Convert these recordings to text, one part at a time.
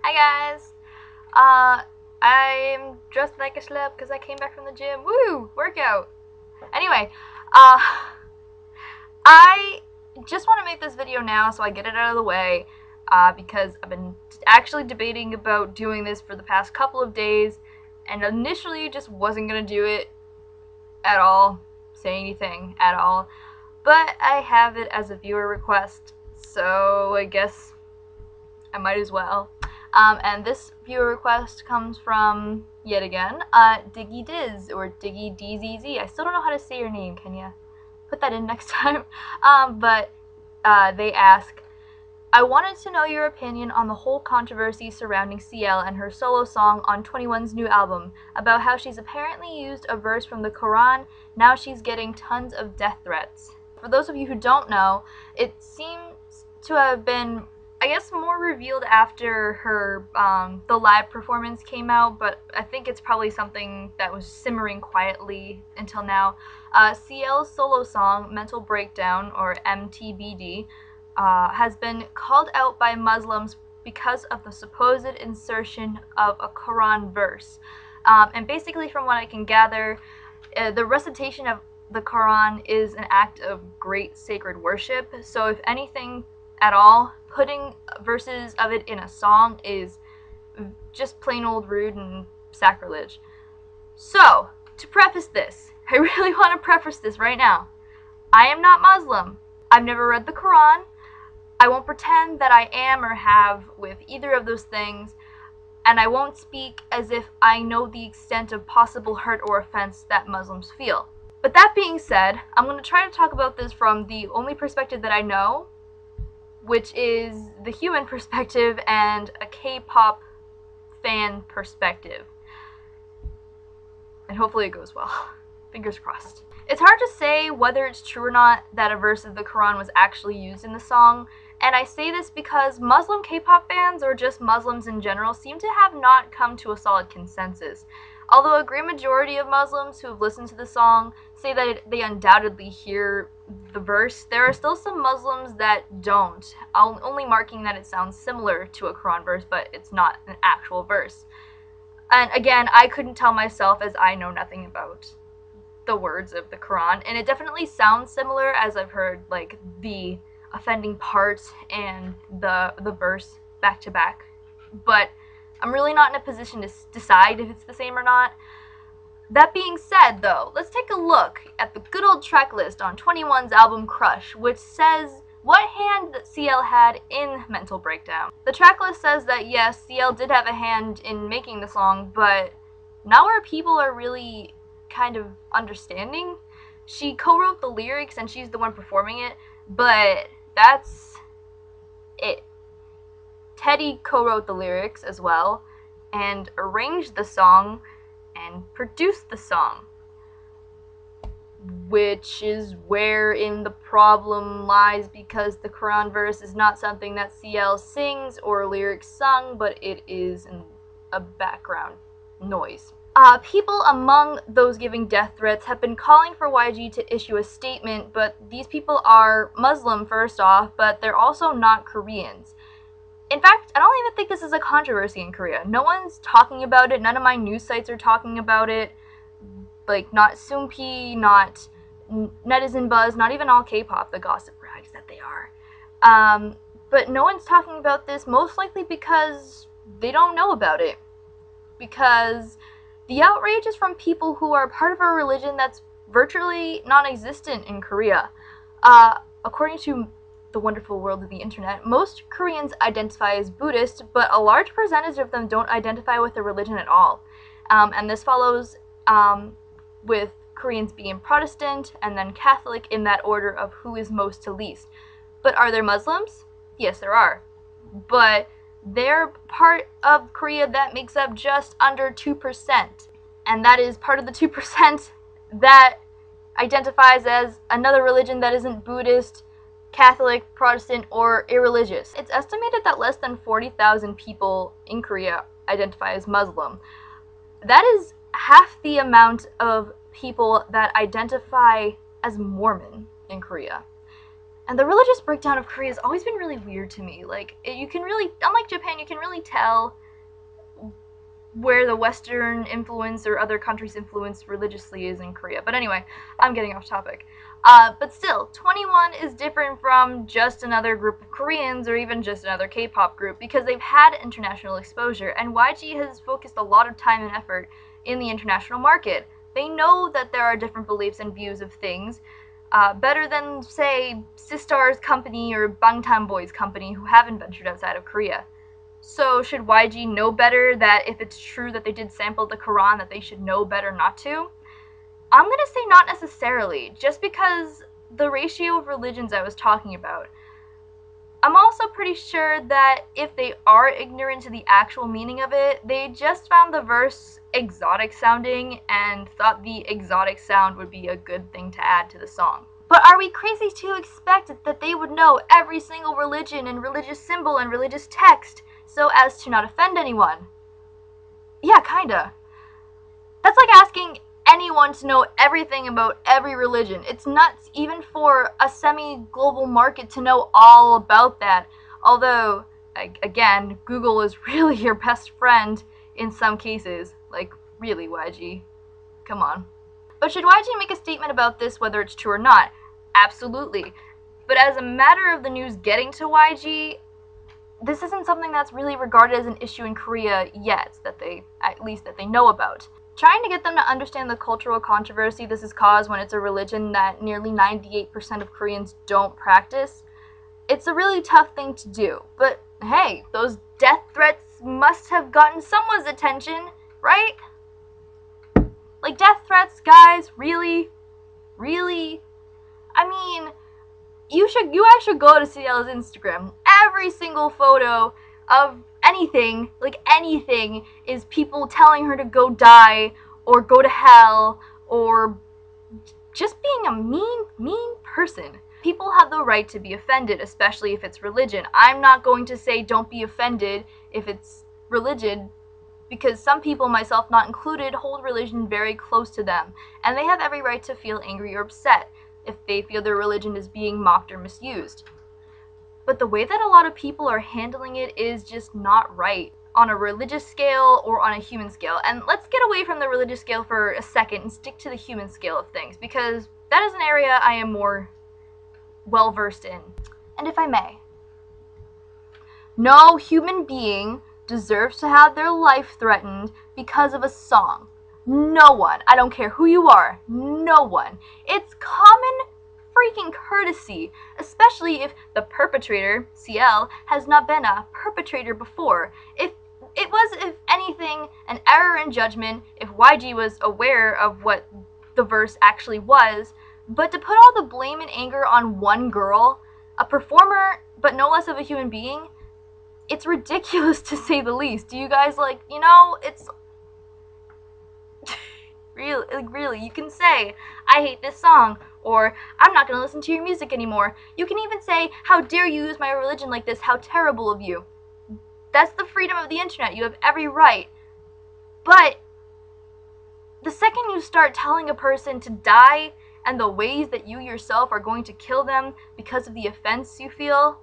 Hi guys. I'm dressed like a schlep because I came back from the gym. Woo! Workout. Anyway, I just want to make this video now so I get it out of the way because I've been actually debating about doing this for the past couple of days and initially just wasn't going to do it at all, say anything at all, but I have it as a viewer request, so I guess I might as well. And this viewer request comes from, yet again, Diggy Diz, or Diggy DZZ. I still don't know how to say your name, can you put that in next time? But they ask, I wanted to know your opinion on the whole controversy surrounding CL and her solo song on 21's new album, about how she's apparently used a verse from the Qur'an, now she's getting tons of death threats. For those of you who don't know, it seems to have been, I guess, more revealed after her, the live performance came out, but I think it's probably something that was simmering quietly until now. CL's solo song, Mental Breakdown, or MTBD, has been called out by Muslims because of the supposed insertion of a Quran verse. And basically, from what I can gather, the recitation of the Quran is an act of great sacred worship, so if anything at all, putting verses of it in a song is just plain old rude and sacrilege. So, to preface this, I really want to preface this right now. I am not Muslim. I've never read the Quran. I won't pretend that I am or have with either of those things, and I won't speak as if I know the extent of possible hurt or offense that Muslims feel. But that being said, I'm going to try to talk about this from the only perspective that I know, which is the human perspective and a K-pop fan perspective. And hopefully it goes well. Fingers crossed. It's hard to say whether it's true or not that a verse of the Quran was actually used in the song, and I say this because Muslim K-pop fans, or just Muslims in general, seem to have not come to a solid consensus. Although a great majority of Muslims who have listened to the song say that they undoubtedly hear the verse, there are still some Muslims that don't, only marking that it sounds similar to a Quran verse, but it's not an actual verse. And again, I couldn't tell myself as I know nothing about the words of the Quran, and it definitely sounds similar, as I've heard like the offending part and the verse back to back, but I'm really not in a position to decide if it's the same or not. That being said, though, let's take a look at the good old track list on 21's album Crush, which says what hand that CL had in Mental Breakdown. The track list says that yes, CL did have a hand in making the song, but not where people are really kind of understanding. She co-wrote the lyrics and she's the one performing it, but that's it. Teddy co-wrote the lyrics as well, and arranged the song, and produced the song. Which is wherein the problem lies, because the Quran verse is not something that CL sings or lyrics sung, but it is a background noise. People among those giving death threats have been calling for YG to issue a statement, but these people are Muslim first off, but they're also not Koreans. In fact, I don't even think this is a controversy in Korea. No one's talking about it. None of my news sites are talking about it. Like, not Soompi, not Netizen Buzz, not even all K-pop, the gossip rags that they are. But no one's talking about this, most likely because they don't know about it. Because the outrage is from people who are part of a religion that's virtually non-existent in Korea. According to the wonderful world of the internet, most Koreans identify as Buddhist, but a large percentage of them don't identify with the religion at all. And this follows with Koreans being Protestant and then Catholic in that order of who is most to least. But are there Muslims? Yes, there are. But they're part of Korea that makes up just under 2%. And that is part of the 2% that identifies as another religion that isn't Buddhist, Catholic, Protestant, or irreligious. It's estimated that less than 40,000 people in Korea identify as Muslim. That is half the amount of people that identify as Mormon in Korea. And the religious breakdown of Korea has always been really weird to me. Like, you can really, unlike Japan, you can really tell where the Western influence or other countries' influence religiously is in Korea. But anyway, I'm getting off topic. But still, 21 is different from just another group of Koreans or even just another K-pop group because they've had international exposure, and YG has focused a lot of time and effort in the international market. They know that there are different beliefs and views of things, better than, say, Sistar's company or Bangtan Boys company who haven't ventured outside of Korea. So should YG know better that if it's true that they did sample the Quran, that they should know better not to? I'm gonna say not necessarily, just because the ratio of religions I was talking about. I'm also pretty sure that if they are ignorant to the actual meaning of it, they just found the verse exotic sounding and thought the exotic sound would be a good thing to add to the song. But are we crazy to expect that they would know every single religion and religious symbol and religious text so as to not offend anyone? Yeah, kinda. That's like asking anyone to know everything about every religion. It's nuts even for a semi-global market to know all about that. Although, again, Google is really your best friend in some cases. Like, really, YG. Come on. But should YG make a statement about this, whether it's true or not? Absolutely. But as a matter of the news getting to YG, this isn't something that's really regarded as an issue in Korea yet, at least that they know about. Trying to get them to understand the cultural controversy this has caused when it's a religion that nearly 98% of Koreans don't practice, it's a really tough thing to do. But hey, those death threats must have gotten someone's attention, right? Like, death threats, guys, really? Really? I mean, you guys should go to CL's Instagram. Every single photo of anything, like anything, is people telling her to go die, or go to hell, or just being a mean person. People have the right to be offended, especially if it's religion. I'm not going to say don't be offended if it's religion, because some people, myself not included, hold religion very close to them, and they have every right to feel angry or upset if they feel their religion is being mocked or misused. But the way that a lot of people are handling it is just not right, on a religious scale or on a human scale. And let's get away from the religious scale for a second and stick to the human scale of things, because that is an area I am more well versed in. And if I may, no human being deserves to have their life threatened because of a song. No one. I don't care who you are. No one. It's common freaking courtesy, especially if the perpetrator, CL, has not been a perpetrator before. If it was, if anything, an error in judgment, if YG was aware of what the verse actually was, but to put all the blame and anger on one girl, a performer, but no less of a human being, it's ridiculous to say the least. Do you guys, like, you know, it's really, you can say, I hate this song, or I'm not going to listen to your music anymore. You can even say, how dare you use my religion like this, how terrible of you. That's the freedom of the internet, you have every right. But the second you start telling a person to die and the ways that you yourself are going to kill them because of the offense you feel,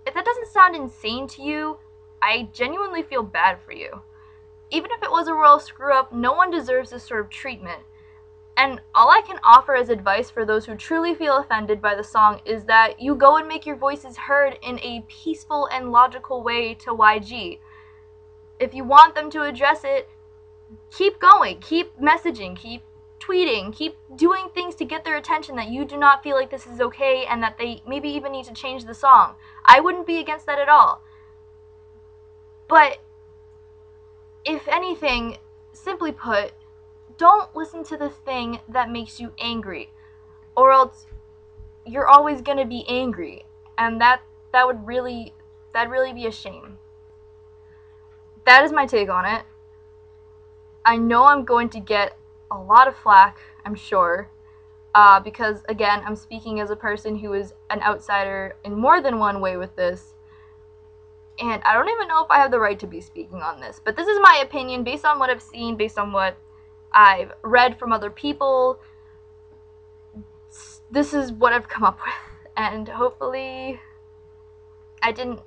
if that doesn't sound insane to you, I genuinely feel bad for you. Even if it was a royal screw-up, no one deserves this sort of treatment. And all I can offer as advice for those who truly feel offended by the song is that you go and make your voices heard in a peaceful and logical way to YG. If you want them to address it, keep going, keep messaging, keep tweeting, keep doing things to get their attention that you do not feel like this is okay and that they maybe even need to change the song. I wouldn't be against that at all. But if anything, simply put, don't listen to the thing that makes you angry, or else you're always gonna be angry, and that'd really be a shame. That is my take on it. I know I'm going to get a lot of flack, I'm sure, because again, I'm speaking as a person who is an outsider in more than one way with this. And I don't even know if I have the right to be speaking on this, but this is my opinion based on what I've seen, based on what I've read from other people. This is what I've come up with. and hopefully I didn't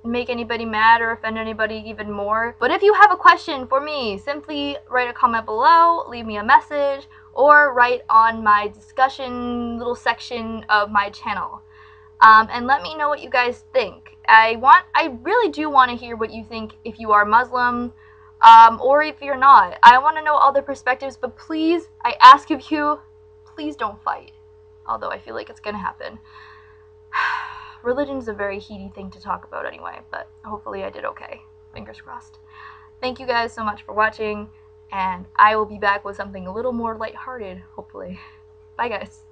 make anybody mad or offend anybody even more. But if you have a question for me, simply write a comment below, leave me a message, or write on my discussion little section of my channel. And let me know what you guys think. I really do want to hear what you think if you are Muslim, or if you're not. I want to know all the perspectives, but please, I ask of you, please don't fight. Although I feel like it's gonna happen. Religion's a very heady thing to talk about anyway, but hopefully I did okay. Fingers crossed. Thank you guys so much for watching, and I will be back with something a little more lighthearted, hopefully. Bye guys.